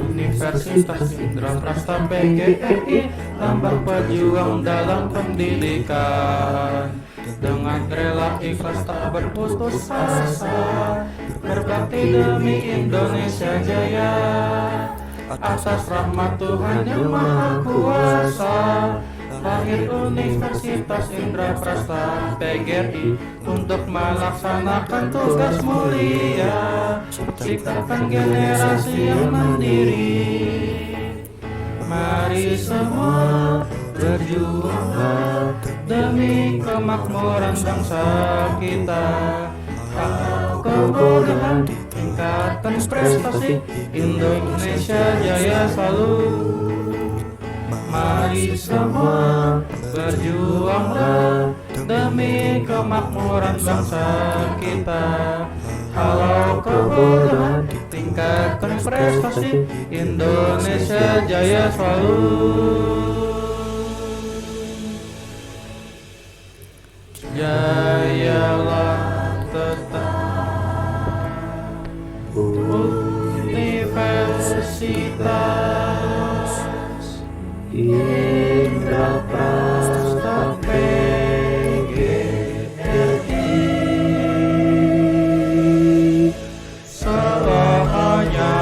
Universitas Indraprasta PGRI, lambang pejuang dalam pendidikan. Dengan rela ikhlas tak berputus asa, berbakti demi Indonesia jaya. Atas rahmat Tuhan yang Maha Kuasa, lahir Universitas Indraprasta PGRI untuk melaksanakan tugas mulia, ciptakan generasi yang mandiri. Mari semua berjuanglah demi kemakmuran bangsa kita. Kalau kebolehan tingkatkan prestasi, Indonesia jaya selalu. Mari semua berjuanglah demi kemakmuran bangsa kita. Halau kebodohan, tingkatkan prestasi, Indonesia jaya selalu. Jayalah tetap Universitas Indraprasta PGRI selamanya.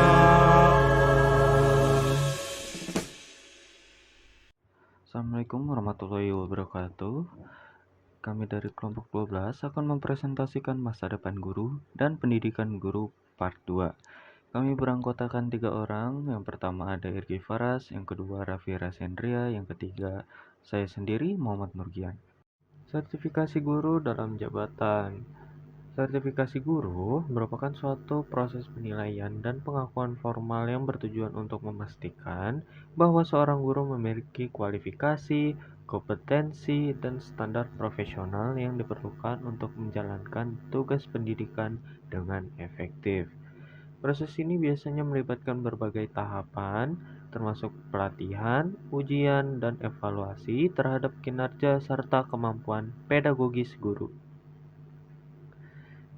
Assalamualaikum warahmatullahi wabarakatuh. Kami dari kelompok 12 akan mempresentasikan masa depan guru dan pendidikan guru part 2. Kami beranggotakan 3 orang. Yang pertama ada Irgi Faras, yang kedua Raffi Rasendria, yang ketiga saya sendiri Muhammad Nurgian. Sertifikasi guru dalam jabatan. Sertifikasi guru merupakan suatu proses penilaian dan pengakuan formal yang bertujuan untuk memastikan bahwa seorang guru memiliki kualifikasi, kompetensi, dan standar profesional yang diperlukan untuk menjalankan tugas pendidikan dengan efektif. Proses ini biasanya melibatkan berbagai tahapan, termasuk pelatihan, ujian, dan evaluasi terhadap kinerja serta kemampuan pedagogis guru.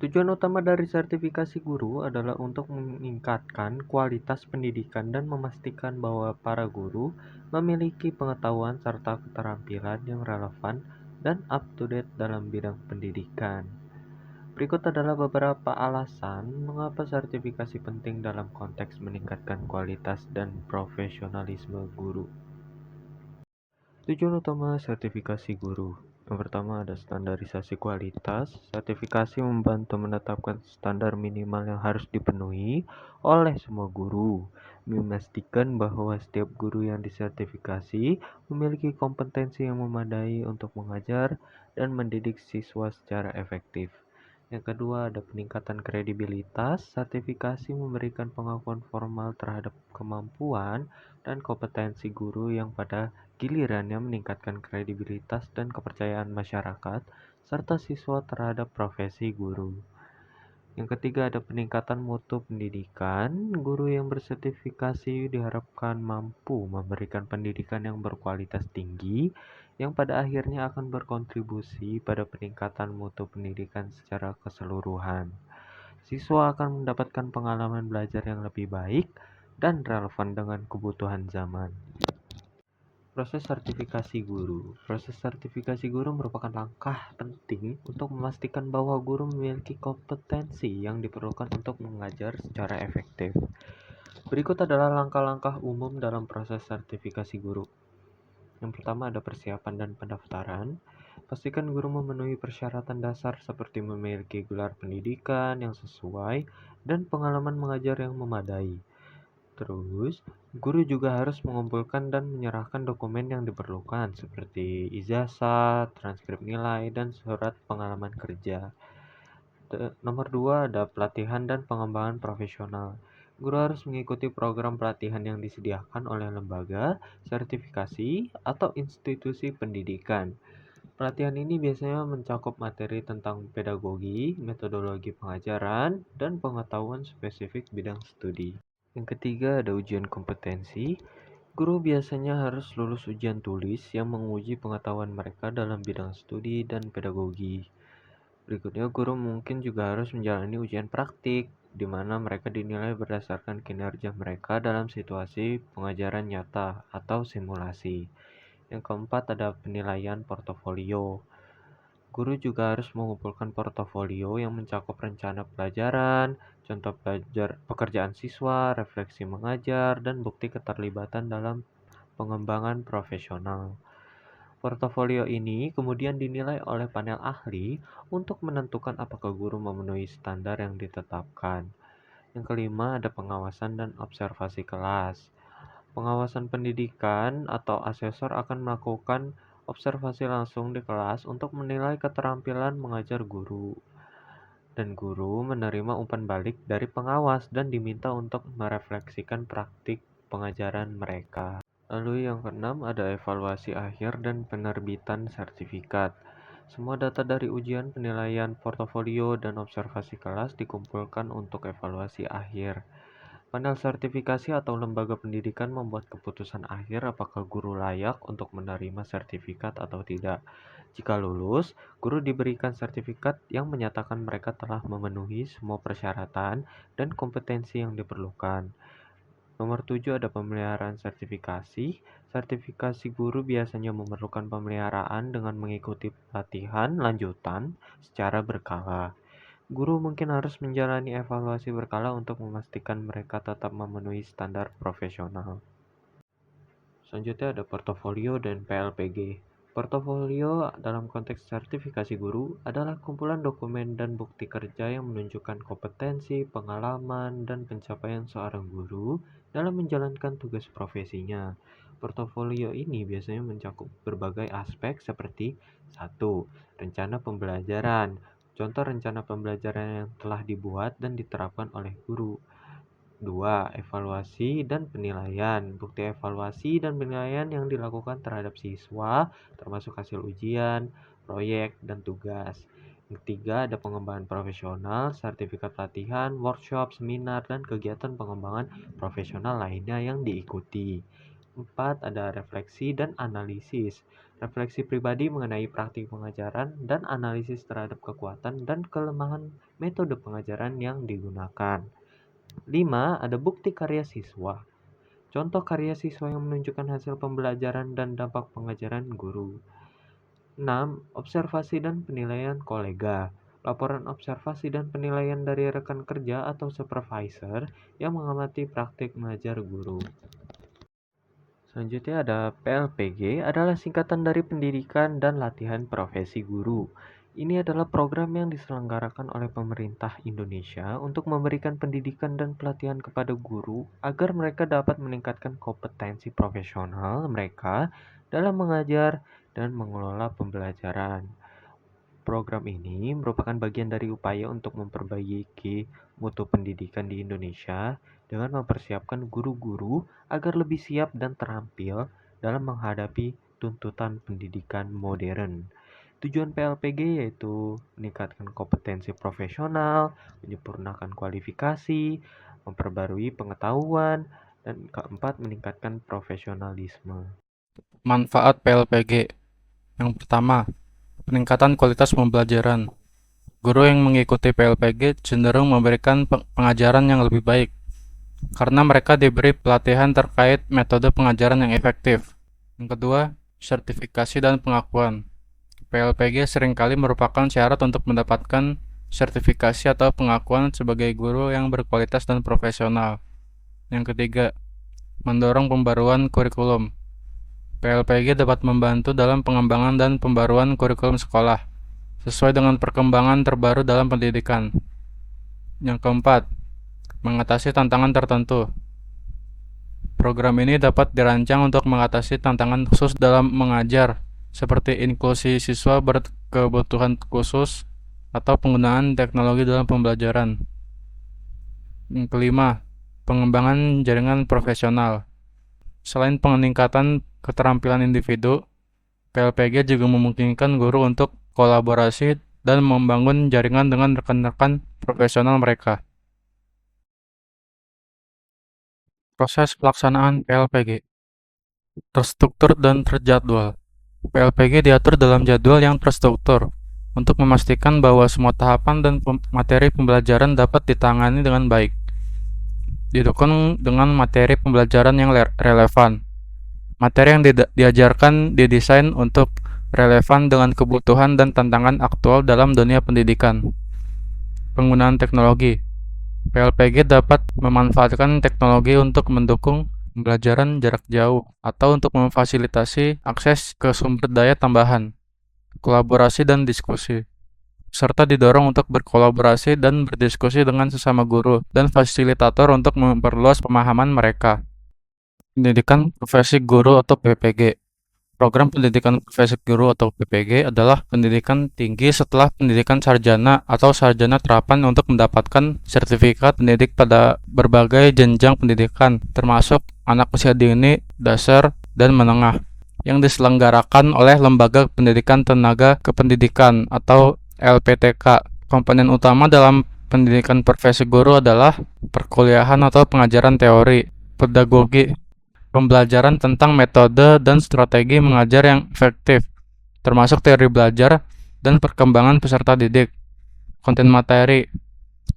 Tujuan utama dari sertifikasi guru adalah untuk meningkatkan kualitas pendidikan dan memastikan bahwa para guru memiliki pengetahuan serta keterampilan yang relevan dan up-to-date dalam bidang pendidikan. Berikut adalah beberapa alasan mengapa sertifikasi penting dalam konteks meningkatkan kualitas dan profesionalisme guru. Tujuan utama sertifikasi guru. Yang pertama ada standarisasi kualitas. Sertifikasi membantu menetapkan standar minimal yang harus dipenuhi oleh semua guru, memastikan bahwa setiap guru yang disertifikasi memiliki kompetensi yang memadai untuk mengajar dan mendidik siswa secara efektif. Yang kedua ada peningkatan kredibilitas. Sertifikasi memberikan pengakuan formal terhadap kemampuan dan kompetensi guru yang pada gilirannya meningkatkan kredibilitas dan kepercayaan masyarakat serta siswa terhadap profesi guru. Yang ketiga ada peningkatan mutu pendidikan. Guru yang bersertifikasi diharapkan mampu memberikan pendidikan yang berkualitas tinggi yang pada akhirnya akan berkontribusi pada peningkatan mutu pendidikan secara keseluruhan. Siswa akan mendapatkan pengalaman belajar yang lebih baik dan relevan dengan kebutuhan zaman. Proses sertifikasi guru. Proses sertifikasi guru merupakan langkah penting untuk memastikan bahwa guru memiliki kompetensi yang diperlukan untuk mengajar secara efektif. Berikut adalah langkah-langkah umum dalam proses sertifikasi guru. Yang pertama ada persiapan dan pendaftaran. Pastikan guru memenuhi persyaratan dasar seperti memiliki gelar pendidikan yang sesuai dan pengalaman mengajar yang memadai. Terus, guru juga harus mengumpulkan dan menyerahkan dokumen yang diperlukan seperti ijazah, transkrip nilai, dan surat pengalaman kerja. Nomor 2 ada pelatihan dan pengembangan profesional. Guru harus mengikuti program pelatihan yang disediakan oleh lembaga, sertifikasi, atau institusi pendidikan. Pelatihan ini biasanya mencakup materi tentang pedagogi, metodologi pengajaran, dan pengetahuan spesifik bidang studi. Yang ketiga ada ujian kompetensi. Guru biasanya harus lulus ujian tulis yang menguji pengetahuan mereka dalam bidang studi dan pedagogi. Berikutnya, guru mungkin juga harus menjalani ujian praktik di mana mereka dinilai berdasarkan kinerja mereka dalam situasi pengajaran nyata atau simulasi. Yang keempat ada penilaian portofolio. Guru juga harus mengumpulkan portofolio yang mencakup rencana pelajaran, contoh pekerjaan siswa, refleksi mengajar, dan bukti keterlibatan dalam pengembangan profesional. Portofolio ini kemudian dinilai oleh panel ahli untuk menentukan apakah guru memenuhi standar yang ditetapkan. Yang kelima ada pengawasan dan observasi kelas. Pengawasan pendidikan atau asesor akan melakukan observasi langsung di kelas untuk menilai keterampilan mengajar guru. Dan guru menerima umpan balik dari pengawas dan diminta untuk merefleksikan praktik pengajaran mereka. Lalu yang keenam ada evaluasi akhir dan penerbitan sertifikat. Semua data dari ujian, penilaian portofolio, dan observasi kelas dikumpulkan untuk evaluasi akhir. Panel sertifikasi atau lembaga pendidikan membuat keputusan akhir apakah guru layak untuk menerima sertifikat atau tidak. Jika lulus, guru diberikan sertifikat yang menyatakan mereka telah memenuhi semua persyaratan dan kompetensi yang diperlukan. Nomor 7 ada pemeliharaan sertifikasi. Sertifikasi guru biasanya memerlukan pemeliharaan dengan mengikuti pelatihan lanjutan secara berkala. Guru mungkin harus menjalani evaluasi berkala untuk memastikan mereka tetap memenuhi standar profesional. Selanjutnya ada portofolio dan PLPG. Portofolio dalam konteks sertifikasi guru adalah kumpulan dokumen dan bukti kerja yang menunjukkan kompetensi, pengalaman, dan pencapaian seorang guru dalam menjalankan tugas profesinya. Portofolio ini biasanya mencakup berbagai aspek seperti 1. Rencana pembelajaran. Contoh rencana pembelajaran yang telah dibuat dan diterapkan oleh guru. 2. Evaluasi dan penilaian. Bukti evaluasi dan penilaian yang dilakukan terhadap siswa, termasuk hasil ujian, proyek, dan tugas. Yang 3. Ada pengembangan profesional, sertifikat pelatihan, workshop, seminar, dan kegiatan pengembangan profesional lainnya yang diikuti. 4. Ada refleksi dan analisis. Refleksi pribadi mengenai praktik pengajaran dan analisis terhadap kekuatan dan kelemahan metode pengajaran yang digunakan. 5. Ada bukti karya siswa. Contoh karya siswa yang menunjukkan hasil pembelajaran dan dampak pengajaran guru. 6. Observasi dan penilaian kolega. Laporan observasi dan penilaian dari rekan kerja atau supervisor yang mengamati praktik mengajar guru. Selanjutnya ada PLPG adalah singkatan dari Pendidikan dan Latihan Profesi Guru. Ini adalah program yang diselenggarakan oleh pemerintah Indonesia untuk memberikan pendidikan dan pelatihan kepada guru agar mereka dapat meningkatkan kompetensi profesional mereka dalam mengajar dan mengelola pembelajaran. Program ini merupakan bagian dari upaya untuk memperbaiki mutu pendidikan di Indonesia dengan mempersiapkan guru-guru agar lebih siap dan terampil dalam menghadapi tuntutan pendidikan modern. Tujuan PLPG yaitu meningkatkan kompetensi profesional, menyempurnakan kualifikasi, memperbarui pengetahuan, dan keempat meningkatkan profesionalisme. Manfaat PLPG. Yang pertama, peningkatan kualitas pembelajaran. Guru yang mengikuti PLPG cenderung memberikan pengajaran yang lebih baik karena mereka diberi pelatihan terkait metode pengajaran yang efektif. Yang kedua, sertifikasi dan pengakuan. PLPG seringkali merupakan syarat untuk mendapatkan sertifikasi atau pengakuan sebagai guru yang berkualitas dan profesional. Yang ketiga, mendorong pembaruan kurikulum. PLPG dapat membantu dalam pengembangan dan pembaruan kurikulum sekolah, sesuai dengan perkembangan terbaru dalam pendidikan. Yang keempat, mengatasi tantangan tertentu. Program ini dapat dirancang untuk mengatasi tantangan khusus dalam mengajar, seperti inklusi siswa berkebutuhan khusus atau penggunaan teknologi dalam pembelajaran. Yang kelima, pengembangan jaringan profesional. Selain peningkatan keterampilan individu, PLPG juga memungkinkan guru untuk kolaborasi dan membangun jaringan dengan rekan-rekan profesional mereka. Proses pelaksanaan PLPG terstruktur dan terjadwal. PLPG diatur dalam jadwal yang terstruktur untuk memastikan bahwa semua tahapan dan materi pembelajaran dapat ditangani dengan baik. Didukung dengan materi pembelajaran yang relevan. Materi yang diajarkan didesain untuk relevan dengan kebutuhan dan tantangan aktual dalam dunia pendidikan. Penggunaan teknologi. PLPG dapat memanfaatkan teknologi untuk mendukung pembelajaran jarak jauh atau untuk memfasilitasi akses ke sumber daya tambahan, kolaborasi dan diskusi, serta didorong untuk berkolaborasi dan berdiskusi dengan sesama guru dan fasilitator untuk memperluas pemahaman mereka. Pendidikan profesi guru atau PPG. Program pendidikan profesi guru atau PPG adalah pendidikan tinggi setelah pendidikan sarjana atau sarjana terapan untuk mendapatkan sertifikat pendidik pada berbagai jenjang pendidikan, termasuk anak usia dini, dasar, dan menengah, yang diselenggarakan oleh Lembaga Pendidikan Tenaga Kependidikan atau LPTK. Komponen utama dalam pendidikan profesi guru adalah perkuliahan atau pengajaran teori, pedagogi, pembelajaran tentang metode dan strategi mengajar yang efektif, termasuk teori belajar dan perkembangan peserta didik. Konten materi,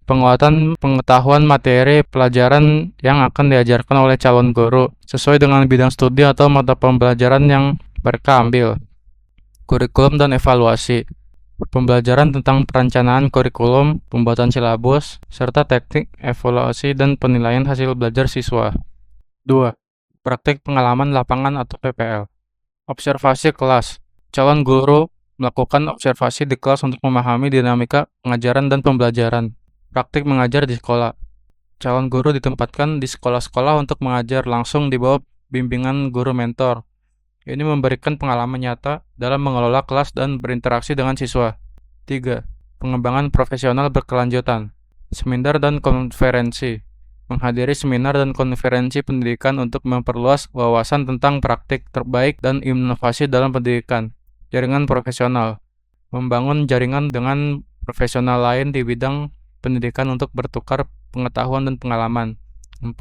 penguatan pengetahuan materi pelajaran yang akan diajarkan oleh calon guru sesuai dengan bidang studi atau mata pembelajaran yang mereka ambil. Kurikulum dan evaluasi, pembelajaran tentang perencanaan kurikulum, pembuatan silabus, serta teknik evaluasi dan penilaian hasil belajar siswa. 2. Praktik pengalaman lapangan atau PPL. Observasi kelas. Calon guru melakukan observasi di kelas untuk memahami dinamika pengajaran dan pembelajaran. Praktik mengajar di sekolah. Calon guru ditempatkan di sekolah-sekolah untuk mengajar langsung di bawah bimbingan guru mentor. Ini memberikan pengalaman nyata dalam mengelola kelas dan berinteraksi dengan siswa. 3. Pengembangan profesional berkelanjutan. Seminar dan konferensi. Menghadiri seminar dan konferensi pendidikan untuk memperluas wawasan tentang praktik terbaik dan inovasi dalam pendidikan. Jaringan profesional. Membangun jaringan dengan profesional lain di bidang pendidikan untuk bertukar pengetahuan dan pengalaman. 4.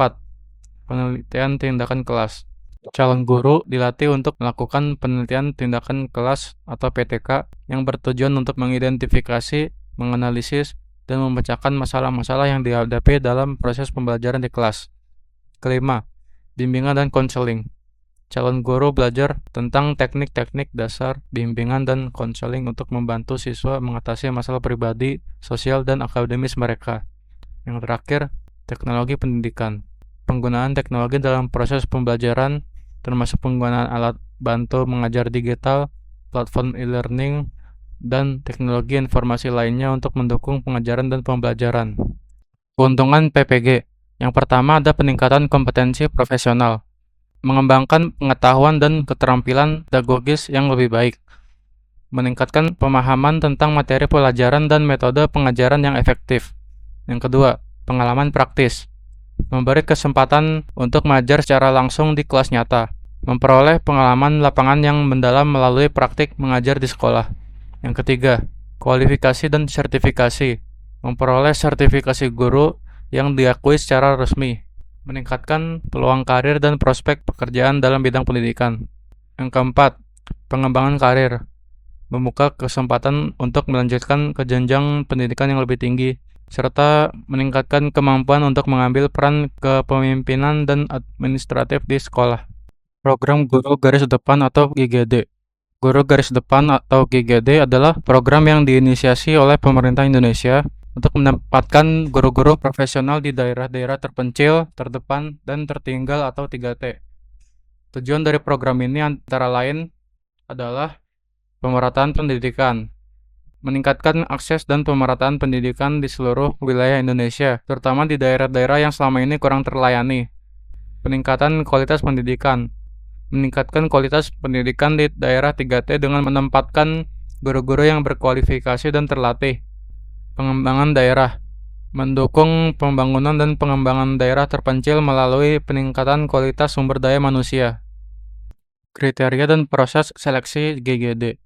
Penelitian tindakan kelas. Calon guru dilatih untuk melakukan penelitian tindakan kelas atau PTK yang bertujuan untuk mengidentifikasi, menganalisis, dan memecahkan masalah-masalah yang dihadapi dalam proses pembelajaran di kelas. Kelima, bimbingan dan konseling. Calon guru belajar tentang teknik-teknik dasar bimbingan dan konseling untuk membantu siswa mengatasi masalah pribadi, sosial, dan akademis mereka. Yang terakhir, teknologi pendidikan. Penggunaan teknologi dalam proses pembelajaran, termasuk penggunaan alat bantu mengajar digital, platform e-learning, dan teknologi informasi lainnya untuk mendukung pengajaran dan pembelajaran. Keuntungan PPG. Yang pertama ada peningkatan kompetensi profesional, mengembangkan pengetahuan dan keterampilan pedagogis yang lebih baik, meningkatkan pemahaman tentang materi pelajaran dan metode pengajaran yang efektif. Yang kedua, pengalaman praktis, memberi kesempatan untuk mengajar secara langsung di kelas nyata, memperoleh pengalaman lapangan yang mendalam melalui praktik mengajar di sekolah. Yang ketiga, kualifikasi dan sertifikasi, memperoleh sertifikasi guru yang diakui secara resmi, meningkatkan peluang karir dan prospek pekerjaan dalam bidang pendidikan. Yang keempat, pengembangan karir, membuka kesempatan untuk melanjutkan ke jenjang pendidikan yang lebih tinggi, serta meningkatkan kemampuan untuk mengambil peran kepemimpinan dan administratif di sekolah. Program Guru Garis Depan atau GGD. Guru Garis Depan atau GGD adalah program yang diinisiasi oleh pemerintah Indonesia untuk menempatkan guru-guru profesional di daerah-daerah terpencil, terdepan, dan tertinggal atau 3T. Tujuan dari program ini antara lain adalah pemerataan pendidikan, meningkatkan akses dan pemerataan pendidikan di seluruh wilayah Indonesia, terutama di daerah-daerah yang selama ini kurang terlayani, peningkatan kualitas pendidikan, meningkatkan kualitas pendidikan di daerah 3T dengan menempatkan guru-guru yang berkualifikasi dan terlatih. Pengembangan daerah, mendukung pembangunan dan pengembangan daerah terpencil melalui peningkatan kualitas sumber daya manusia. Kriteria dan proses seleksi GGD.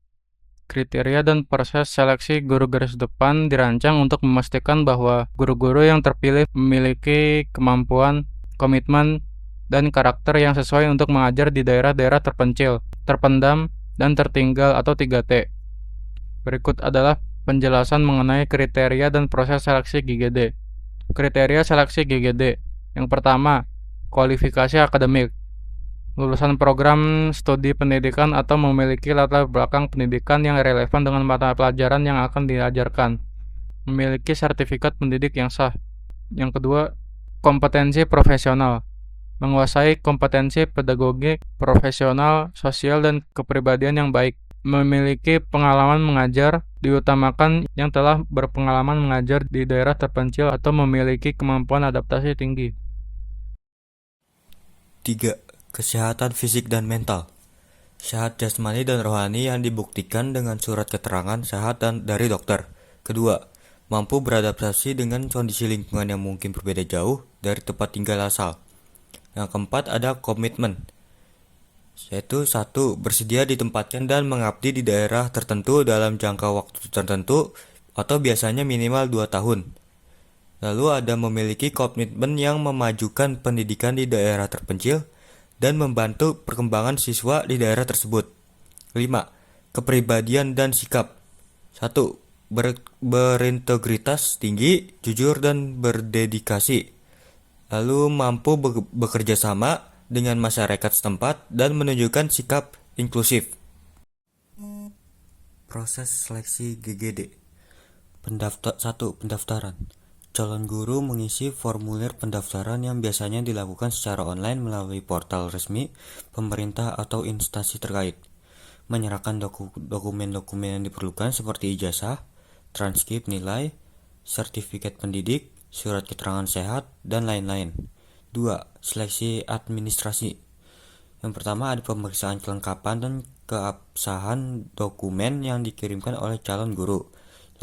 Kriteria dan proses seleksi guru garis depan dirancang untuk memastikan bahwa guru-guru yang terpilih memiliki kemampuan, komitmen, dan karakter yang sesuai untuk mengajar di daerah-daerah terpencil, terpendam, dan tertinggal atau 3T. Berikut adalah penjelasan mengenai kriteria dan proses seleksi GGD. Kriteria seleksi GGD. Yang pertama, kualifikasi akademik. Lulusan program studi pendidikan atau memiliki latar belakang pendidikan yang relevan dengan mata pelajaran yang akan diajarkan. Memiliki sertifikat pendidik yang sah. Yang kedua, kompetensi profesional. Menguasai kompetensi pedagogik, profesional, sosial, dan kepribadian yang baik. Memiliki pengalaman mengajar, diutamakan yang telah berpengalaman mengajar di daerah terpencil atau memiliki kemampuan adaptasi tinggi. 3. Kesehatan fisik dan mental. Sehat jasmani dan rohani yang dibuktikan dengan surat keterangan sehat dari dokter. Kedua, mampu beradaptasi dengan kondisi lingkungan yang mungkin berbeda jauh dari tempat tinggal asal. Yang keempat ada komitmen, yaitu 1. Bersedia ditempatkan dan mengabdi di daerah tertentu dalam jangka waktu tertentu atau biasanya minimal 2 tahun. Lalu ada memiliki komitmen yang memajukan pendidikan di daerah terpencil dan membantu perkembangan siswa di daerah tersebut. 5. Kepribadian dan sikap. 1. Berintegritas tinggi, jujur, dan berdedikasi. Lalu mampu bekerja sama dengan masyarakat setempat dan menunjukkan sikap inklusif. Proses seleksi GGD. 1. Pendaftaran. Calon guru mengisi formulir pendaftaran yang biasanya dilakukan secara online melalui portal resmi pemerintah atau instansi terkait. Menyerahkan dokumen-dokumen yang diperlukan seperti ijazah, transkrip nilai, sertifikat pendidik, surat keterangan sehat, dan lain-lain. 2. Seleksi administrasi. Yang pertama ada pemeriksaan kelengkapan dan keabsahan dokumen yang dikirimkan oleh calon guru.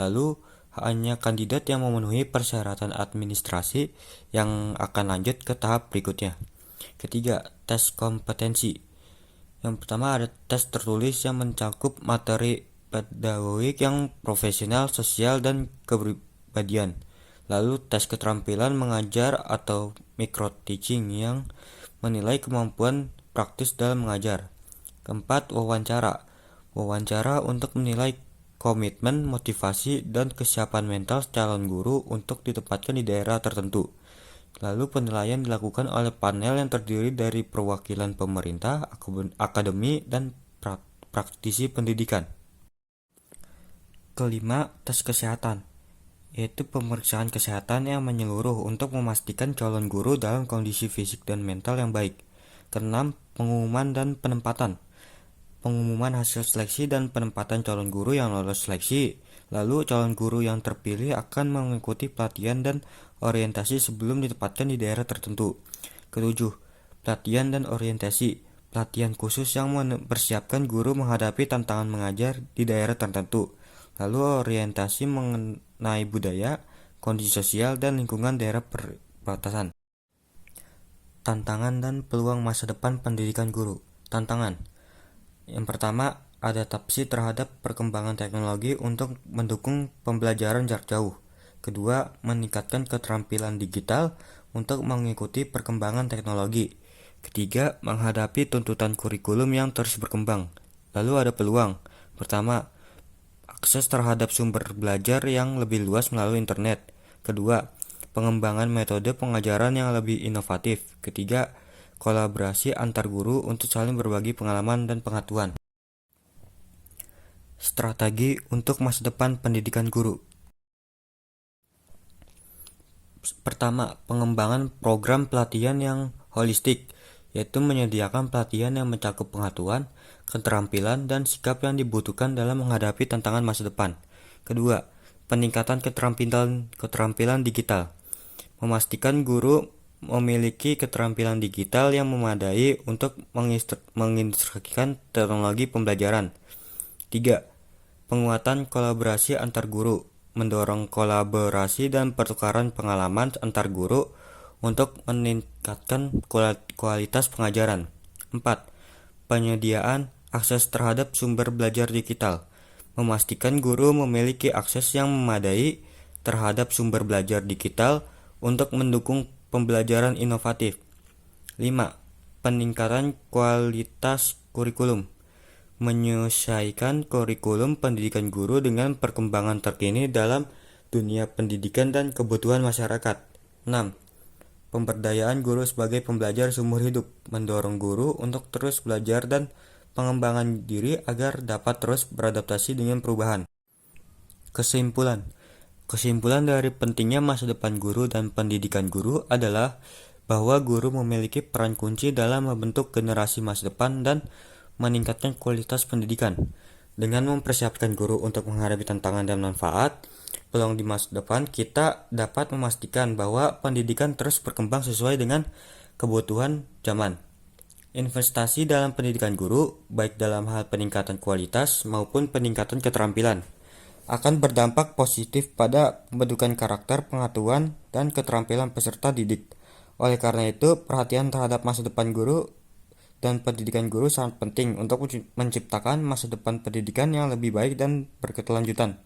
Lalu hanya kandidat yang memenuhi persyaratan administrasi yang akan lanjut ke tahap berikutnya. Ketiga, tes kompetensi. Yang pertama ada tes tertulis yang mencakup materi pedagogik yang profesional, sosial, dan kepribadian. Lalu tes keterampilan mengajar atau micro teaching yang menilai kemampuan praktis dalam mengajar. Keempat, wawancara. Wawancara untuk menilai komitmen, motivasi, dan kesiapan mental calon guru untuk ditempatkan di daerah tertentu. Lalu penilaian dilakukan oleh panel yang terdiri dari perwakilan pemerintah, akademi, dan praktisi pendidikan. Kelima, tes kesehatan, yaitu pemeriksaan kesehatan yang menyeluruh untuk memastikan calon guru dalam kondisi fisik dan mental yang baik. Keenam, pengumuman dan penempatan. Pengumuman hasil seleksi dan penempatan calon guru yang lolos seleksi. Lalu calon guru yang terpilih akan mengikuti pelatihan dan orientasi sebelum ditempatkan di daerah tertentu. Ketujuh, pelatihan dan orientasi. Pelatihan khusus yang mempersiapkan guru menghadapi tantangan mengajar di daerah tertentu. Lalu orientasi mengenai budaya, kondisi sosial, dan lingkungan daerah perbatasan. Tantangan dan peluang masa depan pendidikan guru. Tantangan. Yang pertama, adaptasi terhadap perkembangan teknologi untuk mendukung pembelajaran jarak jauh. Kedua, meningkatkan keterampilan digital untuk mengikuti perkembangan teknologi. Ketiga, menghadapi tuntutan kurikulum yang terus berkembang. Lalu ada peluang. Pertama, akses terhadap sumber belajar yang lebih luas melalui internet. Kedua, pengembangan metode pengajaran yang lebih inovatif. Ketiga, kolaborasi antar guru untuk saling berbagi pengalaman dan pengetahuan. Strategi untuk masa depan pendidikan guru. Pertama, pengembangan program pelatihan yang holistik, yaitu menyediakan pelatihan yang mencakup pengetahuan, keterampilan, dan sikap yang dibutuhkan dalam menghadapi tantangan masa depan. Kedua, peningkatan keterampilan digital. Memastikan guru memiliki keterampilan digital yang memadai untuk menginstruksikan teknologi pembelajaran. 3. Penguatan kolaborasi antar guru. Mendorong kolaborasi dan pertukaran pengalaman antar guru untuk meningkatkan kualitas pengajaran. 4. Penyediaan akses terhadap sumber belajar digital. Memastikan guru memiliki akses yang memadai terhadap sumber belajar digital untuk mendukung pembelajaran inovatif. 5. Peningkatan kualitas kurikulum. menyesuaikan kurikulum pendidikan guru dengan perkembangan terkini dalam dunia pendidikan dan kebutuhan masyarakat. 6. Pemberdayaan guru sebagai pembelajar seumur hidup, mendorong guru untuk terus belajar dan pengembangan diri agar dapat terus beradaptasi dengan perubahan. Kesimpulan dari pentingnya masa depan guru dan pendidikan guru adalah bahwa guru memiliki peran kunci dalam membentuk generasi masa depan dan meningkatkan kualitas pendidikan. Dengan mempersiapkan guru untuk menghadapi tantangan dan manfaat peluang di masa depan, kita dapat memastikan bahwa pendidikan terus berkembang sesuai dengan kebutuhan zaman. Investasi dalam pendidikan guru, baik dalam hal peningkatan kualitas maupun peningkatan keterampilan, akan berdampak positif pada pembentukan karakter, pengetahuan, dan keterampilan peserta didik. Oleh karena itu, perhatian terhadap masa depan guru dan pendidikan guru sangat penting untuk menciptakan masa depan pendidikan yang lebih baik dan berkelanjutan.